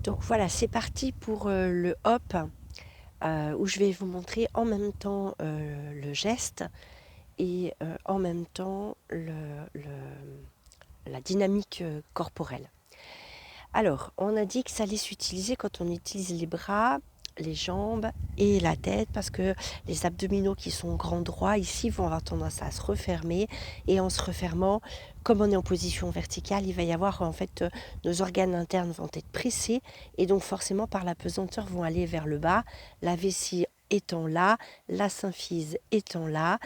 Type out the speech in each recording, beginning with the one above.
Donc voilà, c'est parti pour le hop où je vais vous montrer en même temps le geste et en même temps la dynamique corporelle. Alors, on a dit que ça allait s'utiliser quand on utilise les bras, les jambes et la tête parce que les abdominaux qui sont grands droits ici vont avoir tendance à se refermer et en se refermant, comme on est en position verticale, il va y avoir en fait nos organes internes vont être pressés et donc forcément par la pesanteur vont aller vers le bas, la vessie étant là, la symphyse étant là,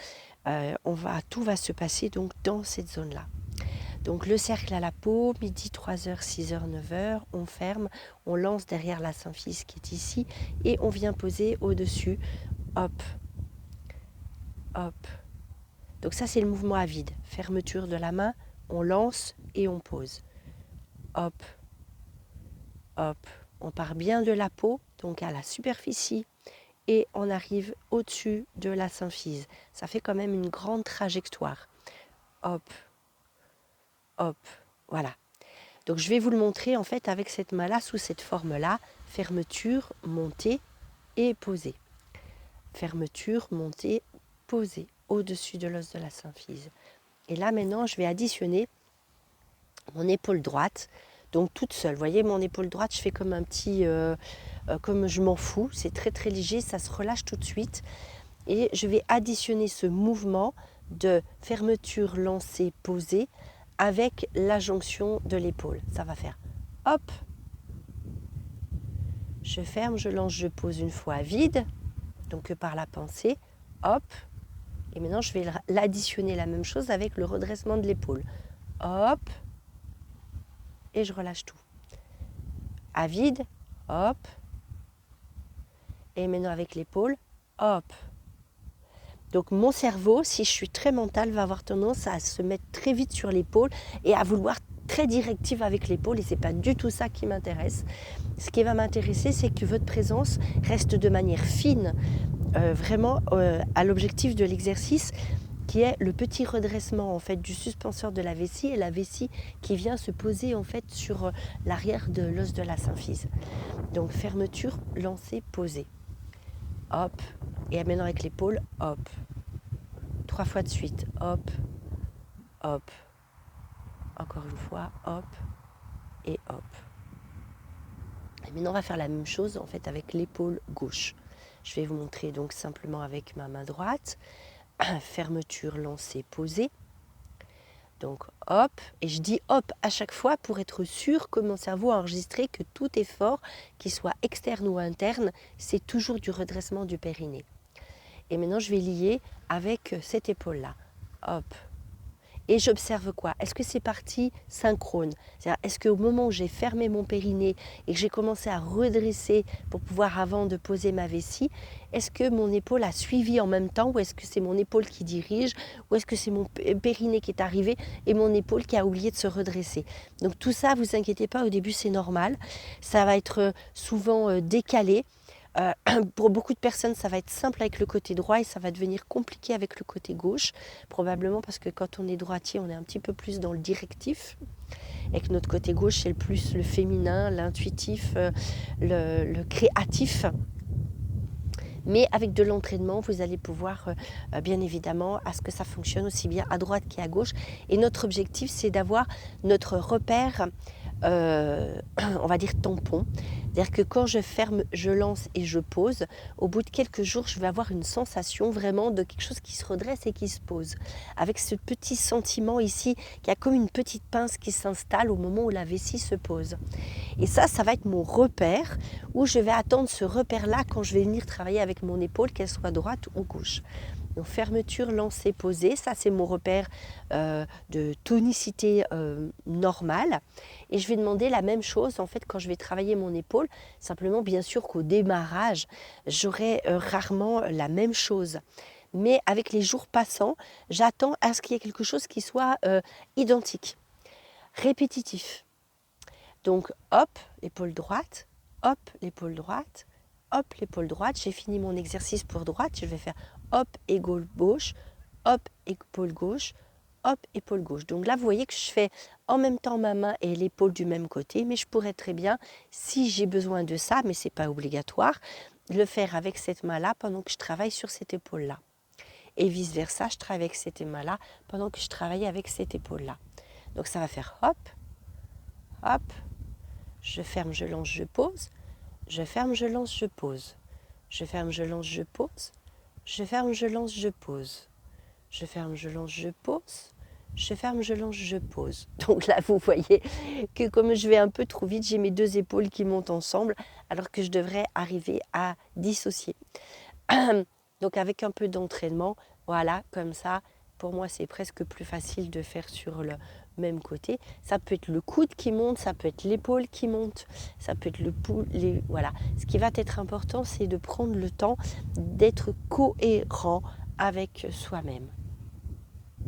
tout va se passer donc dans cette zone-là. Donc le cercle à la peau, midi 3h, 6h, 9h, on ferme, on lance derrière la symphyse qui est ici et on vient poser au-dessus, hop, hop. Donc ça c'est le mouvement à vide, fermeture de la main, on lance et on pose, hop, hop. On part bien de la peau, donc à la superficie et on arrive au-dessus de la symphyse. Ça fait quand même une grande trajectoire, hop, hop, voilà. Donc je vais vous le montrer en fait avec cette main-là, sous cette forme-là, fermeture, montée et posée. Fermeture, montée, posée, au-dessus de l'os de la symphyse. Et là maintenant, je vais additionner mon épaule droite, donc toute seule. Vous voyez mon épaule droite, je fais comme un petit, comme je m'en fous, c'est très très léger, ça se relâche tout de suite. Et je vais additionner ce mouvement de fermeture, lancée, posée avec la jonction de l'épaule. Ça va faire hop, je ferme, je lance, je pose une fois vide, donc par la pensée, hop, et maintenant je vais l'additionner la même chose avec le redressement de l'épaule, hop, et je relâche tout. À vide, hop, et maintenant avec l'épaule, hop. Donc mon cerveau, si je suis très mentale, va avoir tendance à se mettre très vite sur l'épaule et à vouloir très directive avec l'épaule, et c'est pas du tout ça qui m'intéresse. Ce qui va m'intéresser, c'est que votre présence reste de manière fine, vraiment à l'objectif de l'exercice, qui est le petit redressement en fait du suspenseur de la vessie et la vessie qui vient se poser en fait sur l'arrière de l'os de la symphyse. Donc fermeture, lancer, poser. Hop, et maintenant avec l'épaule, hop. 3 fois de suite, hop, hop. Encore une fois, hop et hop. Et maintenant on va faire la même chose en fait avec l'épaule gauche. Je vais vous montrer donc simplement avec ma main droite. Fermeture, lancer, poser. Donc hop, et je dis hop à chaque fois pour être sûr que mon cerveau a enregistré que tout effort, qu'il soit externe ou interne, c'est toujours du redressement du périnée. Et maintenant je vais lier avec cette épaule-là. Hop. Et j'observe quoi? Est-ce que c'est parti synchrone? C'est-à-dire, est-ce qu'au moment où j'ai fermé mon périnée et que j'ai commencé à redresser pour pouvoir avant de poser ma vessie, est-ce que mon épaule a suivi en même temps, ou est-ce que c'est mon épaule qui dirige, ou est-ce que c'est mon périnée qui est arrivé et mon épaule qui a oublié de se redresser? Donc tout ça, vous inquiétez pas, au début c'est normal. Ça va être souvent décalé. Pour beaucoup de personnes, ça va être simple avec le côté droit et ça va devenir compliqué avec le côté gauche, probablement parce que quand on est droitier, on est un petit peu plus dans le directif, et que notre côté gauche, c'est le plus le féminin, l'intuitif, le créatif. Mais avec de l'entraînement, vous allez pouvoir, bien évidemment, à ce que ça fonctionne aussi bien à droite qu'à gauche. Et notre objectif, c'est d'avoir notre repère, on va dire tampon. C'est-à-dire que quand je ferme, je lance et je pose, au bout de quelques jours, je vais avoir une sensation vraiment de quelque chose qui se redresse et qui se pose. Avec ce petit sentiment ici, qu'il y a comme une petite pince qui s'installe au moment où la vessie se pose. Et ça va être mon repère, où je vais attendre ce repère-là quand je vais venir travailler avec mon épaule, qu'elle soit droite ou gauche. Donc fermeture, lancer, poser, ça c'est mon repère de tonicité normale. Et je vais demander la même chose en fait quand je vais travailler mon épaule. Simplement bien sûr qu'au démarrage, j'aurai rarement la même chose. Mais avec les jours passants, j'attends à ce qu'il y ait quelque chose qui soit identique, répétitif. Donc hop, l'épaule droite, hop, l'épaule droite, hop, l'épaule droite. J'ai fini mon exercice pour droite, je vais faire hop, épaule gauche, hop, épaule gauche, hop, épaule gauche. Donc là, vous voyez que je fais en même temps ma main et l'épaule du même côté, mais je pourrais très bien, si j'ai besoin de ça, mais ce n'est pas obligatoire, le faire avec cette main-là pendant que je travaille sur cette épaule-là. Et vice-versa, je travaille avec cette main-là pendant que je travaille avec cette épaule-là. Donc ça va faire hop, hop, je ferme, je lance, je pose, je ferme, je lance, je pose, je ferme, je lance, je pose, je ferme, je lance, je pose, je ferme, je lance, je pose, je ferme, je lance, je pose. Donc là, vous voyez que comme je vais un peu trop vite, j'ai mes deux épaules qui montent ensemble, alors que je devrais arriver à dissocier. Donc avec un peu d'entraînement, voilà, comme ça, pour moi, c'est presque plus facile de faire sur le même côté. Ça peut être le coude qui monte, ça peut être l'épaule qui monte, ça peut être le pouls, voilà. Ce qui va être important, c'est de prendre le temps d'être cohérent avec soi-même.